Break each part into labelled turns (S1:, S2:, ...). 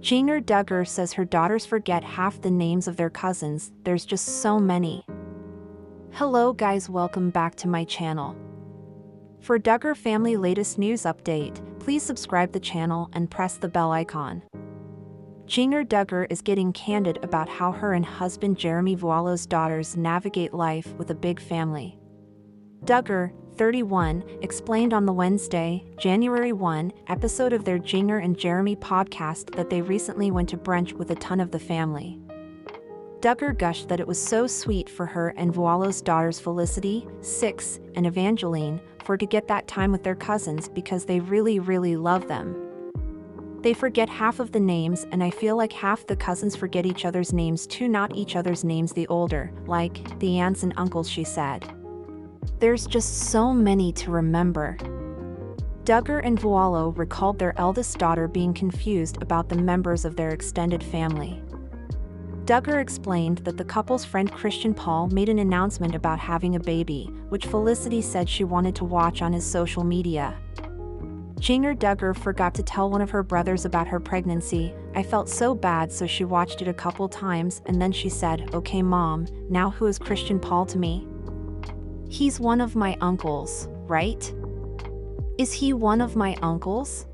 S1: Jinger Duggar says her daughters forget half the names of their cousins, there's just so many. Hello guys, welcome back to my channel. For Duggar family latest news update, please subscribe the channel and press the bell icon. Jinger Duggar is getting candid about how her and husband Jeremy Vuolo's daughters navigate life with a big family. Duggar, 31, explained on the Wednesday, January 1, episode of their Jinger and Jeremy podcast that they recently went to brunch with a ton of the family. Duggar gushed that it was so sweet for her and Vuolo's daughters Felicity, 6, and Evangeline, to get that time with their cousins because they really love them. They forget half of the names, and I feel like half the cousins forget each other's names too, not each other's names the older, like the aunts and uncles, she said. There's just so many to remember. Duggar and Vuolo recalled their eldest daughter being confused about the members of their extended family. Duggar explained that the couple's friend Christian Paul made an announcement about having a baby, which Felicity said she wanted to watch on his social media. Jinger Duggar forgot to tell one of her brothers about her pregnancy. I felt so bad, so she watched it a couple times and then she said, "Okay mom, now who is Christian Paul to me? He's one of my uncles, right? Is he one of my uncles?"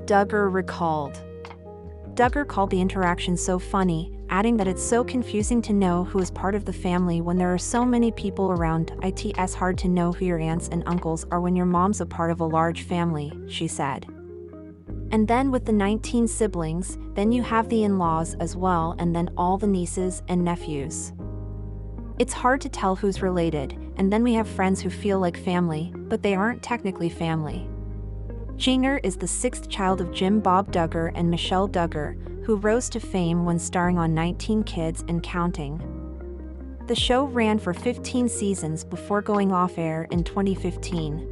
S1: Duggar recalled. Duggar called the interaction so funny, adding that it's so confusing to know who is part of the family when there are so many people around. It's hard to know who your aunts and uncles are when your mom's a part of a large family, she said. And then with the 19 siblings, then you have the in-laws as well, and then all the nieces and nephews. It's hard to tell who's related, and then we have friends who feel like family, but they aren't technically family. Jinger is the 6th child of Jim Bob Duggar and Michelle Duggar, who rose to fame when starring on 19 Kids and Counting. The show ran for 15 seasons before going off-air in 2015.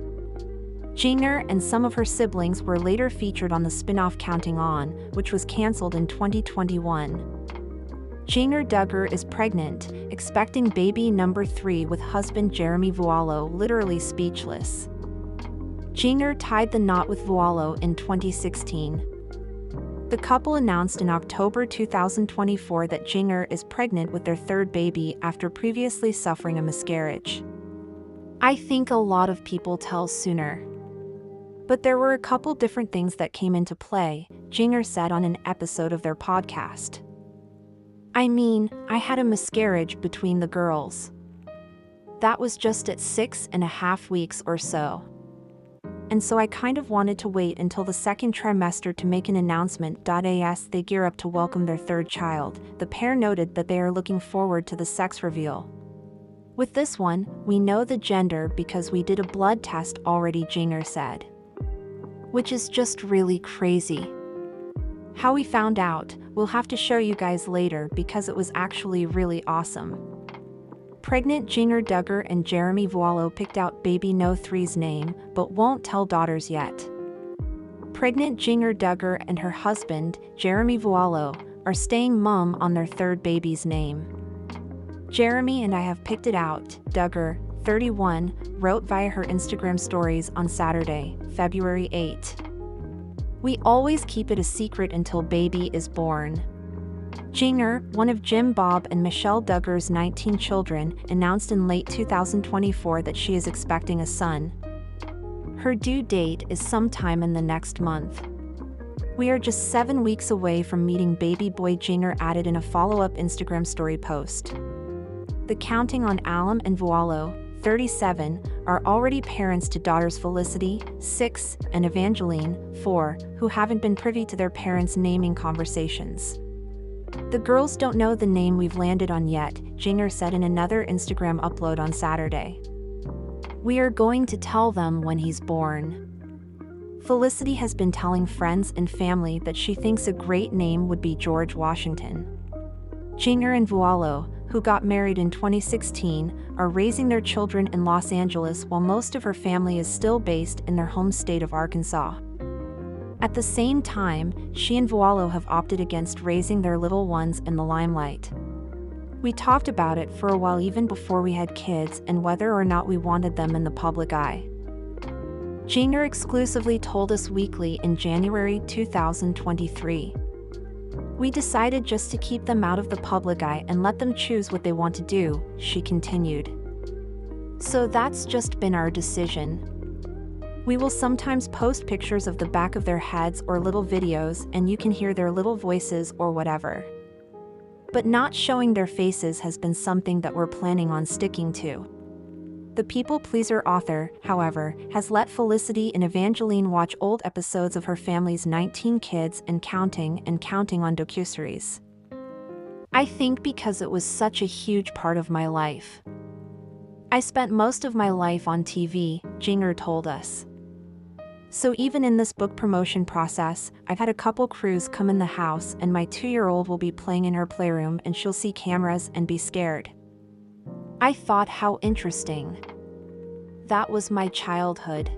S1: Jinger and some of her siblings were later featured on the spin-off Counting On, which was cancelled in 2021. Jinger Duggar is pregnant, expecting baby number 3 with husband Jeremy Vuolo, literally speechless. Jinger tied the knot with Vuolo in 2016. The couple announced in October 2024 that Jinger is pregnant with their 3rd baby after previously suffering a miscarriage. I think a lot of people tell sooner. But there were a couple different things that came into play, Jinger said on an episode of their podcast. I mean, I had a miscarriage between the girls. That was just at 6.5 weeks or so. And so I kind of wanted to wait until the 2nd trimester to make an announcement. As they gear up to welcome their 3rd child, the pair noted that they are looking forward to the sex reveal. With this one, we know the gender because we did a blood test already, Jinger said. Which is just really crazy. How we found out, we'll have to show you guys later because it was actually really awesome. Pregnant Jinger Duggar and Jeremy Vuolo picked out baby No. 3's name, but won't tell daughters yet. Pregnant Jinger Duggar and her husband, Jeremy Vuolo, are staying mum on their 3rd baby's name. Jeremy and I have picked it out, Duggar, 31, wrote via her Instagram stories on Saturday, February 8. We always keep it a secret until baby is born. Jinger, one of Jim Bob and Michelle Duggar's 19 children, announced in late 2024 that she is expecting a son. Her due date is sometime in the next month. We are just 7 weeks away from meeting baby boy, Jinger added in a follow-up Instagram story post. The Counting on Alum and Vuolo, 37, are already parents to daughters Felicity, 6, and Evangeline, 4, who haven't been privy to their parents' naming conversations. The girls don't know the name we've landed on yet, Jinger said in another Instagram upload on Saturday. We are going to tell them when he's born. Felicity has been telling friends and family that she thinks a great name would be George Washington. Jinger and Vuolo, who got married in 2016, are raising their children in Los Angeles while most of her family is still based in their home state of Arkansas. At the same time, she and Vuolo have opted against raising their little ones in the limelight. We talked about it for a while even before we had kids and whether or not we wanted them in the public eye. Jinger exclusively told Us Weekly in January 2023. We decided just to keep them out of the public eye and let them choose what they want to do, she continued. So that's just been our decision. We will sometimes post pictures of the back of their heads or little videos, and you can hear their little voices or whatever. But not showing their faces has been something that we're planning on sticking to. The people-pleaser author, however, has let Felicity and Evangeline watch old episodes of her family's 19 Kids and Counting on docuseries. I think because it was such a huge part of my life. I spent most of my life on TV, Jinger told us. So even in this book promotion process, I've had a couple crews come in the house, and my 2-year-old will be playing in her playroom and she'll see cameras and be scared. I thought, how interesting. That was my childhood.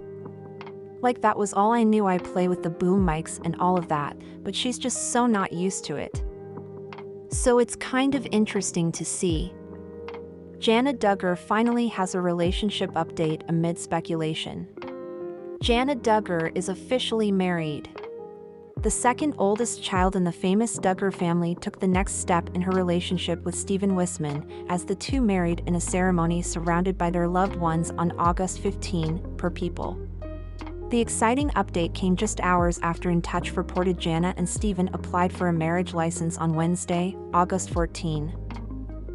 S1: Like that was all I knew. I play with the boom mics and all of that, but she's just so not used to it. So it's kind of interesting to see. Jinger Duggar finally has a relationship update amid speculation. Jinger Duggar is officially married. The second oldest child in the famous Duggar family took the next step in her relationship with Steven Wisman, as the two married in a ceremony surrounded by their loved ones on August 15, per People. The exciting update came just hours after In Touch reported Jinger and Steven applied for a marriage license on Wednesday, August 14.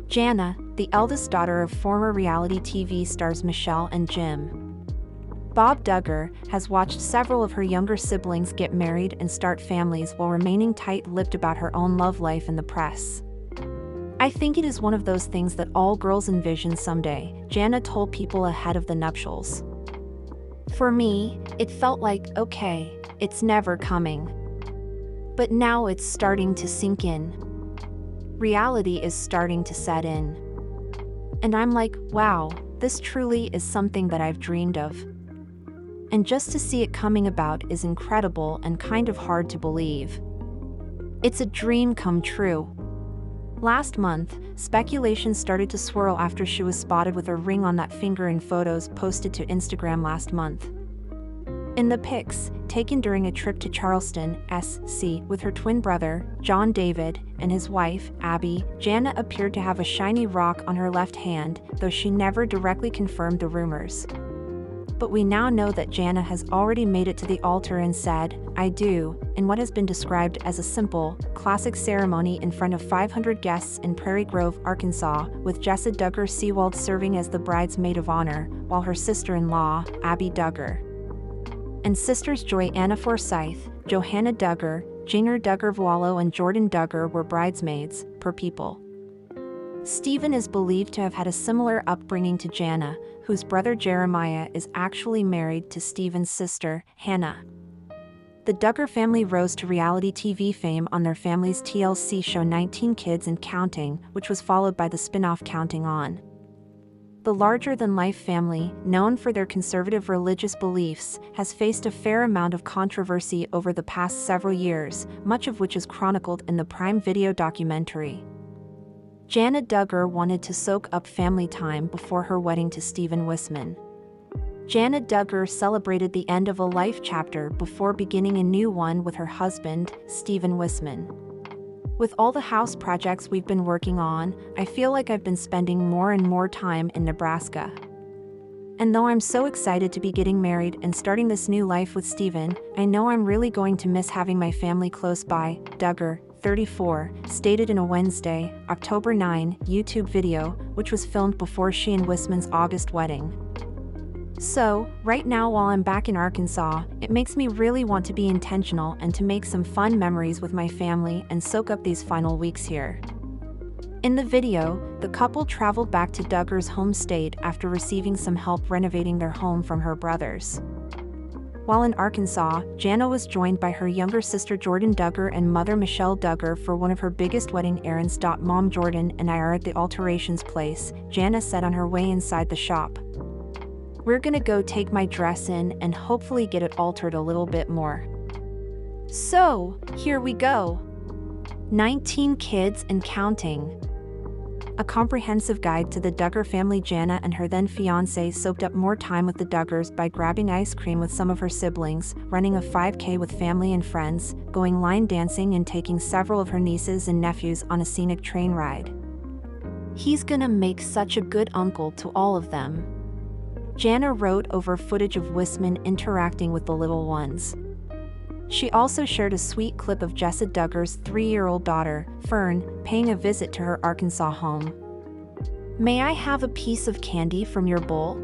S1: Jinger, the eldest daughter of former reality TV stars Michelle and Jim Bob Duggar, has watched several of her younger siblings get married and start families while remaining tight-lipped about her own love life in the press. I think it is one of those things that all girls envision someday, Jinger told People ahead of the nuptials. For me, it felt like, okay, it's never coming. But now it's starting to sink in. Reality is starting to set in. And I'm like, wow, this truly is something that I've dreamed of. And just to see it coming about is incredible and kind of hard to believe. It's a dream come true. Last month, speculation started to swirl after she was spotted with a ring on that finger in photos posted to Instagram last month. In the pics, taken during a trip to Charleston, SC, with her twin brother, John David, and his wife, Abby, Jinger appeared to have a shiny rock on her left hand, though she never directly confirmed the rumors. But we now know that Jinger has already made it to the altar and said, I do, in what has been described as a simple, classic ceremony in front of 500 guests in Prairie Grove, Arkansas, with Jinger Duggar Seawald serving as the bridesmaid of honor, while her sister-in-law, Abby Duggar, and sisters Joy Anna Forsyth, Johanna Duggar, Jinger Duggar Vuolo and Jordan Duggar were bridesmaids, per People. Steven is believed to have had a similar upbringing to Jinger, whose brother Jeremiah is actually married to Steven's sister, Hannah. The Duggar family rose to reality TV fame on their family's TLC show 19 Kids and Counting, which was followed by the spin-off Counting On. The larger-than-life family, known for their conservative religious beliefs, has faced a fair amount of controversy over the past several years, much of which is chronicled in the Prime Video documentary. Jinger Duggar wanted to soak up family time before her wedding to Steven Wisman. Jinger Duggar celebrated the end of a life chapter before beginning a new one with her husband, Steven Wisman. With all the house projects we've been working on, I feel like I've been spending more and more time in Nebraska. And though I'm so excited to be getting married and starting this new life with Steven, I know I'm really going to miss having my family close by, Duggar, 34, stated in a Wednesday, October 9, YouTube video, which was filmed before she and Wisman's August wedding. So, right now while I'm back in Arkansas, it makes me really want to be intentional and to make some fun memories with my family and soak up these final weeks here. In the video, the couple traveled back to Duggar's home state after receiving some help renovating their home from her brothers. While in Arkansas, Jinger was joined by her younger sister Jordan Duggar and mother Michelle Duggar for one of her biggest wedding errands. Mom Jordan and I are at the alterations place, Jinger said on her way inside the shop. We're gonna go take my dress in and hopefully get it altered a little bit more. So, here we go. 19 Kids and Counting. A comprehensive guide to the Duggar family. Jana and her then fiancé soaked up more time with the Duggars by grabbing ice cream with some of her siblings, running a 5K with family and friends, going line dancing and taking several of her nieces and nephews on a scenic train ride. He's gonna make such a good uncle to all of them. Jana wrote over footage of Wisman interacting with the little ones. She also shared a sweet clip of Jessa Duggar's 3-year-old daughter, Fern, paying a visit to her Arkansas home. "May I have a piece of candy from your bowl?"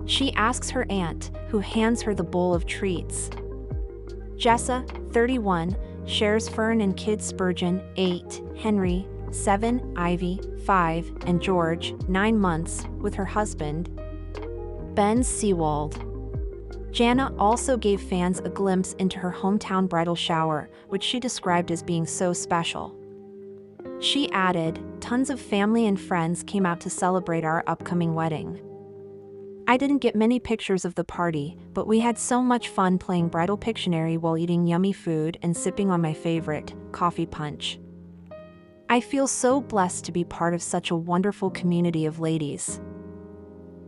S1: she asks her aunt, who hands her the bowl of treats. Jessa, 31, shares Fern and kids Spurgeon, 8, Henry, 7, Ivy, 5, and George, 9 months, with her husband, Ben Seawald. Jana also gave fans a glimpse into her hometown bridal shower, which she described as being so special. She added, "Tons of family and friends came out to celebrate our upcoming wedding. I didn't get many pictures of the party, but we had so much fun playing bridal Pictionary while eating yummy food and sipping on my favorite, coffee punch. I feel so blessed to be part of such a wonderful community of ladies.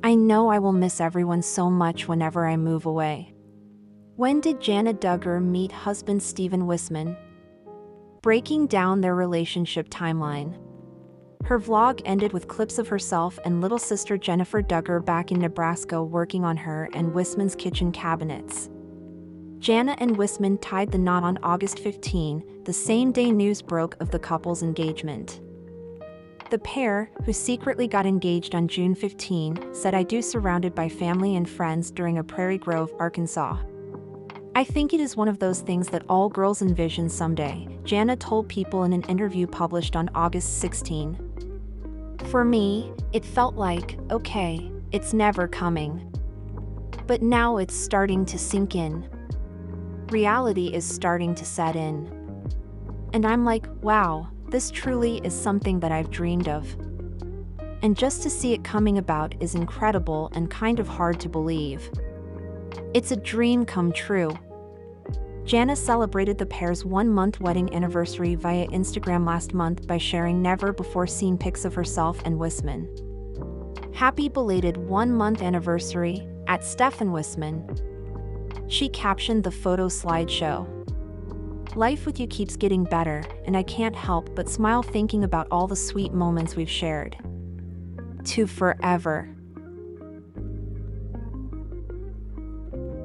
S1: I know I will miss everyone so much whenever I move away." When did Jana Duggar meet husband Stephen Wisman? Breaking down their relationship timeline. Her vlog ended with clips of herself and little sister Jennifer Duggar back in Nebraska working on her and Wisman's kitchen cabinets. Jana and Wisman tied the knot on August 15, the same day news broke of the couple's engagement. The pair, who secretly got engaged on June 15, said "I do" surrounded by family and friends during a Prairie Grove, Arkansas. "I think it is one of those things that all girls envision someday," Jana told People in an interview published on August 16. "For me, it felt like, okay, it's never coming. But now it's starting to sink in. Reality is starting to set in. And I'm like, wow, this truly is something that I've dreamed of. And just to see it coming about is incredible and kind of hard to believe. It's a dream come true." Jana celebrated the pair's 1-month wedding anniversary via Instagram last month by sharing never-before-seen pics of herself and Wisman. "Happy belated 1-month anniversary, at Stefan Wisman." She captioned the photo slideshow. "Life with you keeps getting better, and I can't help but smile thinking about all the sweet moments we've shared. To forever."